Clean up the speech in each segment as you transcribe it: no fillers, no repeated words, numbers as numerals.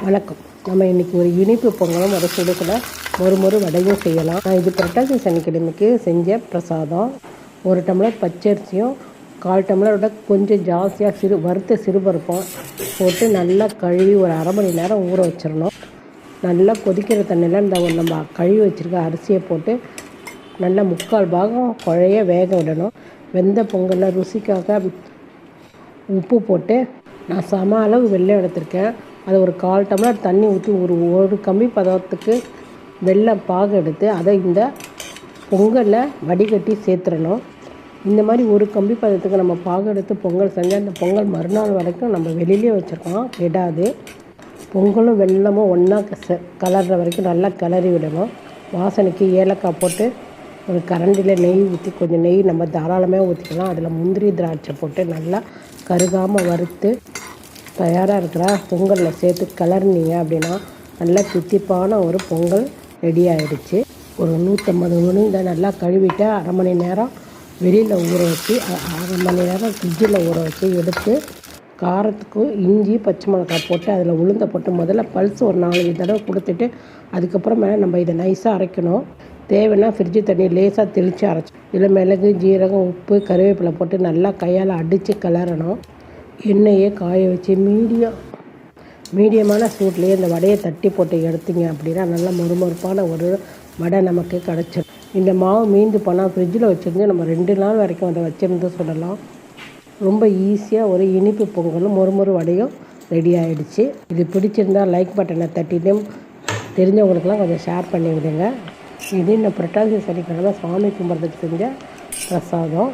வணக்கம். நம்ம இன்றைக்கி ஒரு இனிப்பு பொங்கலும் ஒரு சுடுக்குள்ள மொறு வடையும் செய்யலாம். நான் இது புரட்டாசி சனிக்கிழமைக்கு செஞ்ச பிரசாதம். 1 டம்ளர் பச்சரிசியும் 1/4 டம்ளரோட கொஞ்சம் ஜாஸ்தியாக வறுத்த சிறுபருப்பும் போட்டு நல்லா கழுவி ஒரு அரை மணி நேரம் ஊற வச்சிடணும். நல்லா கொதிக்கிற தண்ணியில் இந்த நம்ம கழுவி வச்சுருக்க அரிசியை போட்டு நல்லா 3/4 பாகம் குழைய வேக விடணும். வெந்த பொங்கலில் ருசிக்காக உப்பு போட்டு நான் சம அளவு வெல்லம் எடுத்திருக்கேன். அதை ஒரு 1/4 டம்ளர் தண்ணி ஊற்றி ஒரு கம்பி பதத்துக்கு வெல்லம் பாகு எடுத்து அதை இந்த பொங்கலில் வடிகட்டி சேர்த்துடணும். இந்த மாதிரி ஒரு கம்பி பதத்துக்கு நம்ம பாகு எடுத்து பொங்கல் செஞ்சால் அந்த பொங்கல் மறுநாள் வரைக்கும் நம்ம வெளியிலே வச்சுருக்கோம், கெடாது. பொங்கலும் வெல்லமும் ஒன்றா கலர்ற வரைக்கும் நல்லா கிளறி விடணும். வாசனைக்கு ஏலக்காய் போட்டு ஒரு கரண்டியில் நெய் ஊற்றி கொஞ்சம் நெய் நம்ம தாராளமாக ஊற்றிக்கலாம். அதில் முந்திரி திராட்சை போட்டு நல்லா கருகாமல் வறுத்து தயாராக இருக்கிற பொங்கலில் சேர்த்து கிளறினீங்க அப்படின்னா நல்லா தித்திப்பான ஒரு பொங்கல் ரெடி ஆகிடுச்சு. ஒரு 150 உளுந்தை நல்லா கழுவிட்டு அரை மணி நேரம் வெளியில் ஊற வச்சு அரை மணி நேரம் ஃப்ரிட்ஜில் ஊற வச்சு எடுத்து காரத்துக்கு இஞ்சி பச்சை மிளகாய் போட்டு அதில் உளுந்தை போட்டு முதல்ல பல்ஸ் ஒரு 4 தடவை கொடுத்துட்டு அதுக்கப்புறமே நம்ம இதை நைஸாக அரைக்கணும். தேவைன்னா ஃப்ரிட்ஜு தண்ணி லேசாக தெளித்து அரைச்சி இதில் மிளகு, ஜீரகம், உப்பு, கருவேப்பிலை போட்டு நல்லா கையால் அடித்து கிளறணும். எண்ணெயை காய வச்சு மீடியமான சூட்லேயே இந்த வடையை தட்டி போட்டு எடுத்தீங்க அப்படின்னா நல்லா மொறுமொறுப்பான ஒரு வடை நமக்கு கிடச்சிடும். இந்த மாவு மீந்து போனால் ஃப்ரிட்ஜில் வச்சுருந்து நம்ம 2 நாள் வரைக்கும் அதை வச்சுருந்து சொல்லலாம். ரொம்ப ஈஸியாக ஒரு இனிப்பு பொங்கலும் மொறு வடையும் ரெடி ஆகிடுச்சு. இது பிடிச்சிருந்தால் லைக் பட்டனை தட்டிட்டு தெரிஞ்சவங்களுக்கெல்லாம் கொஞ்சம் ஷேர் பண்ணி விடுங்க. இது இந்த புரட்டாசி சனிக்கிழமை சாமி கும்பிட்றதுக்கு செஞ்ச பிரசாதம்.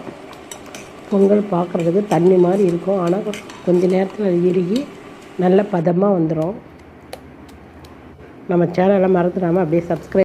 பொங்கல் பார்க்குறதுக்கு தண்ணி மாதிரி இருக்கும், ஆனால் கொஞ்சம் நேரத்தில் அது இறுகி நல்ல பதமாக வந்துடும். நம்ம சேனலை மறந்துடாமல் அப்படியே சப்ஸ்கிரைப்